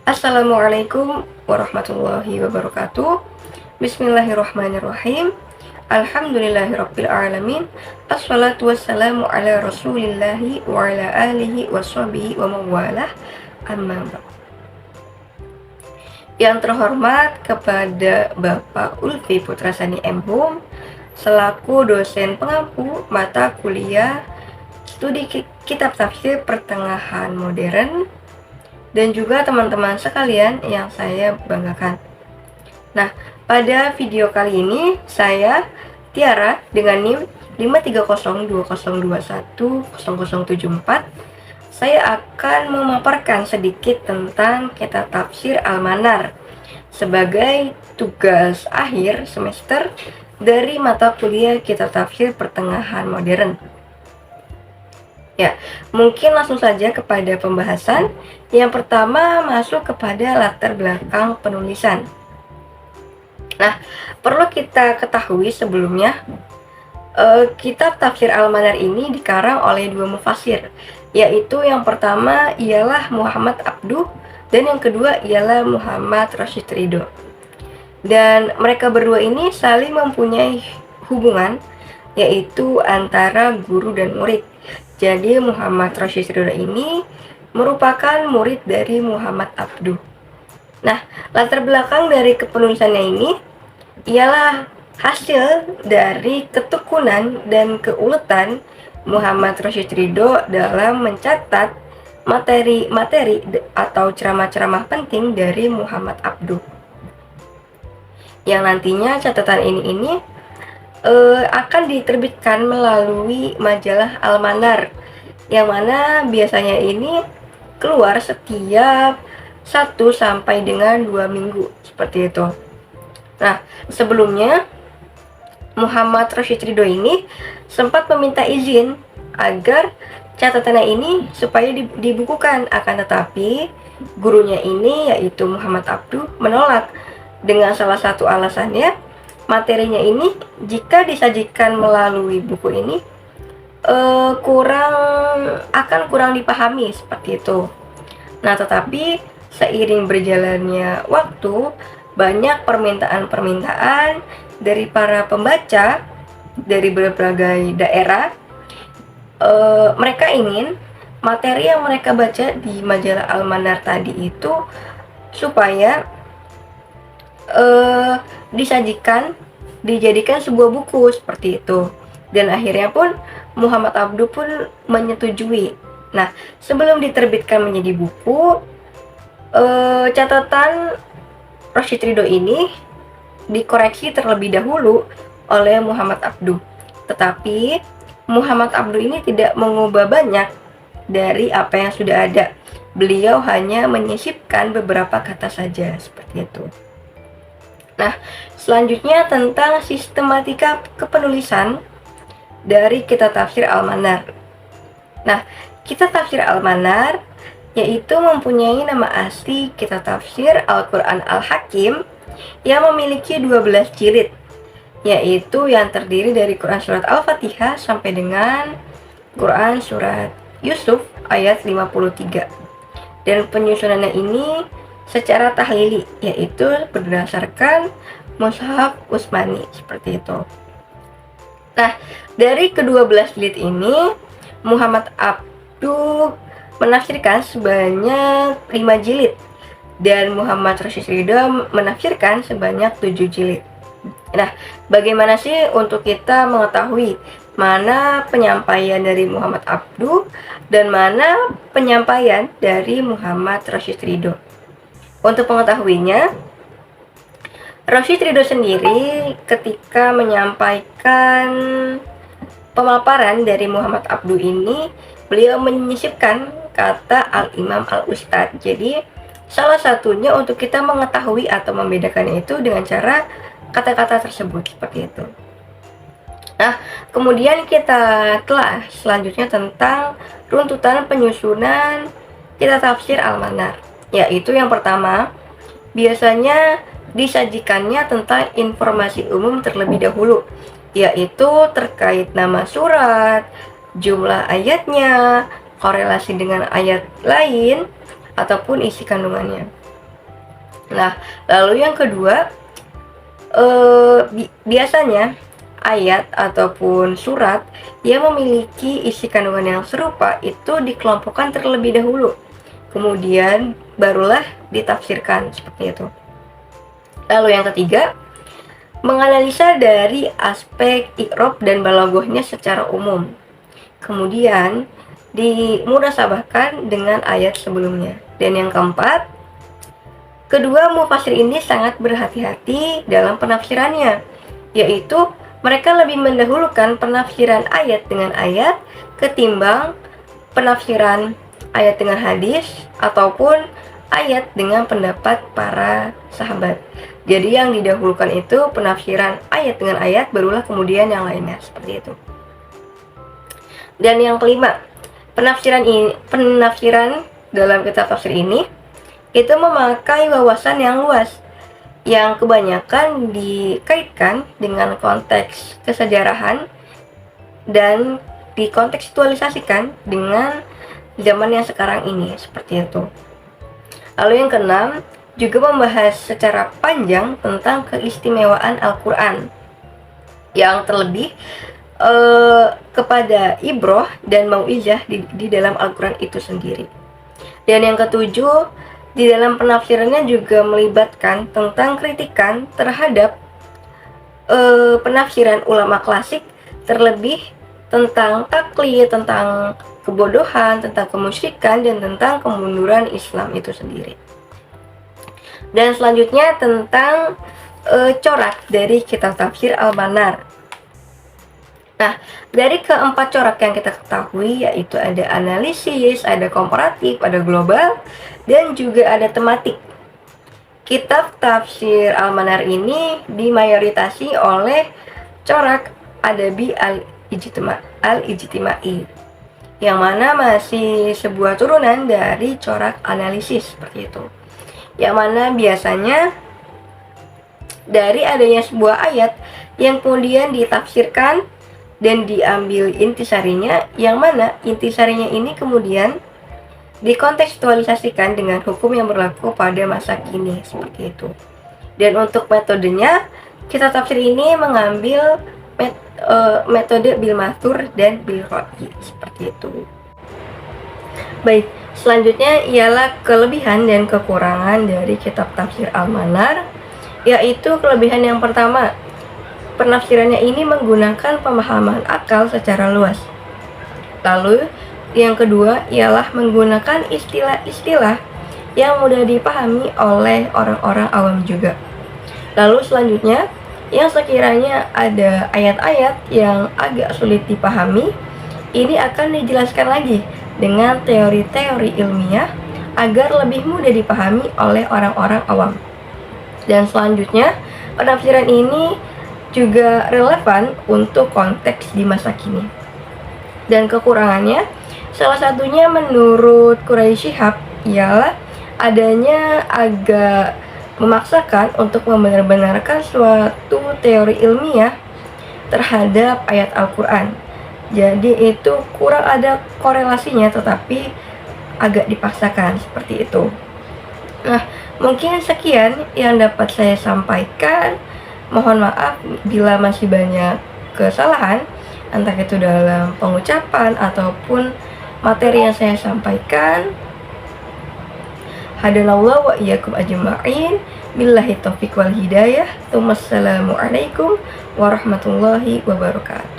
Assalamualaikum warahmatullahi wabarakatuh. Bismillahirrahmanirrahim. Alhamdulillahirabbil alamin. Assalatu wassalamu ala Rasulillahi wa ala alihi washabihi wa mawalah. Amma ba'd. Yang terhormat kepada Bapak Ulfi Putrasani M. Hum selaku dosen pengampu mata kuliah studi kitab tafsir pertengahan modern, dan juga teman-teman sekalian yang saya banggakan. Nah, pada video kali ini saya Tiara dengan NIM 53020210074. Saya akan memaparkan sedikit tentang kitab tafsir Al-Manar sebagai tugas akhir semester dari mata kuliah kitab tafsir pertengahan modern. Ya, mungkin langsung saja kepada pembahasan. Yang pertama masuk kepada latar belakang penulisan. Nah, perlu kita ketahui sebelumnya, kitab tafsir Al-Manar ini dikarang oleh dua mufasir, yaitu yang pertama ialah Muhammad Abduh dan yang kedua ialah Muhammad Rashid Ridho. Dan mereka berdua ini saling mempunyai hubungan, yaitu antara guru dan murid. Jadi Muhammad Rashid Ridho ini merupakan murid dari Muhammad Abduh. Nah, latar belakang dari kepenulisannya ini ialah hasil dari ketekunan dan keuletan Muhammad Rashid Ridho dalam mencatat materi-materi atau ceramah-ceramah penting dari Muhammad Abduh. Yang nantinya catatan ini akan diterbitkan melalui majalah Al-Manar, yang mana biasanya ini keluar setiap 1 sampai dengan 2 minggu seperti itu. Nah, sebelumnya Muhammad Rashid Ridho ini sempat meminta izin agar catatannya ini supaya dibukukan, akan tetapi gurunya ini yaitu Muhammad Abduh menolak dengan salah satu alasannya, materinya ini jika disajikan melalui buku ini kurang dipahami seperti itu. Nah, tetapi seiring berjalannya waktu, banyak permintaan-permintaan dari para pembaca dari berbagai daerah. Mereka ingin materi yang mereka baca di majalah Al-Manar tadi itu supaya dijadikan sebuah buku seperti itu. Dan akhirnya pun Muhammad Abduh pun menyetujui. Nah, sebelum diterbitkan menjadi buku, catatan Rashid Ridho ini dikoreksi terlebih dahulu oleh Muhammad Abduh. Tetapi Muhammad Abduh ini tidak mengubah banyak dari apa yang sudah ada. Beliau hanya menyisipkan beberapa kata saja seperti itu. Nah, selanjutnya tentang sistematika kepenulisan dari kitab tafsir Al-Manar. Nah, kitab tafsir Al-Manar yaitu mempunyai nama asli kitab tafsir Al-Quran Al-Hakim yang memiliki 12 jilid, yaitu yang terdiri dari Quran Surat Al-Fatihah sampai dengan Quran Surat Yusuf ayat 53. Dan penyusunannya ini secara tahlili, yaitu berdasarkan Mushaf Utsmani seperti itu. Nah, dari ke-12 jilid ini Muhammad Abduh menafsirkan sebanyak 5 jilid dan Muhammad Rashid Ridho menafsirkan sebanyak 7 jilid. Nah, bagaimana sih untuk kita mengetahui mana penyampaian dari Muhammad Abduh dan mana penyampaian dari Muhammad Rashid Ridho? Untuk mengetahuinya, Rashid Ridho sendiri ketika menyampaikan pemaparan dari Muhammad Abduh ini, beliau menyisipkan kata Al-Imam Al-Ustadz. Jadi salah satunya untuk kita mengetahui atau membedakannya itu dengan cara kata-kata tersebut seperti itu. Nah, kemudian kita telah selanjutnya tentang runtutan penyusunan kitab tafsir Al-Manar, yaitu yang pertama, biasanya disajikannya tentang informasi umum terlebih dahulu, yaitu terkait nama surat, jumlah ayatnya, korelasi dengan ayat lain, ataupun isi kandungannya. Nah, lalu yang kedua, biasanya ayat ataupun surat yang memiliki isi kandungan yang serupa itu dikelompokkan terlebih dahulu, kemudian barulah ditafsirkan seperti itu. Lalu yang ketiga, menganalisa dari aspek i'rab dan balaghahnya secara umum, kemudian dimudasabahkan dengan ayat sebelumnya. Dan yang keempat, kedua mufasir ini sangat berhati-hati dalam penafsirannya, yaitu mereka lebih mendahulukan penafsiran ayat dengan ayat ketimbang penafsiran ayat dengan hadis ataupun ayat dengan pendapat para sahabat. Jadi yang didahulukan itu penafsiran ayat dengan ayat, barulah kemudian yang lainnya, seperti itu. Dan yang kelima, penafsiran dalam kitab tafsir ini itu memakai wawasan yang luas, yang kebanyakan dikaitkan dengan konteks kesejarahan dan dikontekstualisasikan dengan zaman yang sekarang ini, seperti itu. Lalu yang keenam, juga membahas secara panjang tentang keistimewaan Al-Quran, yang terlebih kepada ibroh dan mau'izah di dalam Al-Quran itu sendiri. Dan yang ketujuh, di dalam penafsirannya juga melibatkan tentang kritikan terhadap penafsiran ulama klasik, terlebih tentang taklid, tentang kebodohan, tentang kemusyrikan, dan tentang kemunduran Islam itu sendiri. Dan selanjutnya tentang corak dari kitab tafsir Al-Manar. Nah, dari keempat corak yang kita ketahui, yaitu ada analisis, ada komparatif, ada global, dan juga ada tematik. Kitab tafsir Al-Manar ini dimayoritasi oleh corak adabi al-ijtimai, yang mana masih sebuah turunan dari corak analisis, seperti itu. Yang mana biasanya dari adanya sebuah ayat yang kemudian ditafsirkan dan diambil intisarinya, yang mana intisarinya ini kemudian dikontekstualisasikan dengan hukum yang berlaku pada masa kini, seperti itu. Dan untuk metodenya, kitab tafsir ini mengambil metode bil mathur dan bil ra'i, seperti itu. Baik, selanjutnya ialah kelebihan dan kekurangan dari kitab tafsir Al-Manar, yaitu kelebihan yang pertama, penafsirannya ini menggunakan pemahaman akal secara luas. Lalu yang kedua ialah menggunakan istilah-istilah yang mudah dipahami oleh orang-orang awam juga. Lalu selanjutnya, yang sekiranya ada ayat-ayat yang agak sulit dipahami, ini akan dijelaskan lagi dengan teori-teori ilmiah agar lebih mudah dipahami oleh orang-orang awam. Dan selanjutnya, penafsiran ini juga relevan untuk konteks di masa kini. Dan kekurangannya, salah satunya menurut Quraisy Shihab ialah adanya agak memaksakan untuk membenar-benarkan suatu teori ilmiah terhadap ayat Al-Quran. Jadi itu kurang ada korelasinya, tetapi agak dipaksakan, seperti itu. Nah, mungkin sekian yang dapat saya sampaikan. Mohon maaf bila masih banyak kesalahan, entah itu dalam pengucapan ataupun materi yang saya sampaikan. Hadanallahu wa iyyakum ajma'in. Billahi taufiq wal hidayah. Wassalamualaikum warahmatullahi wabarakatuh.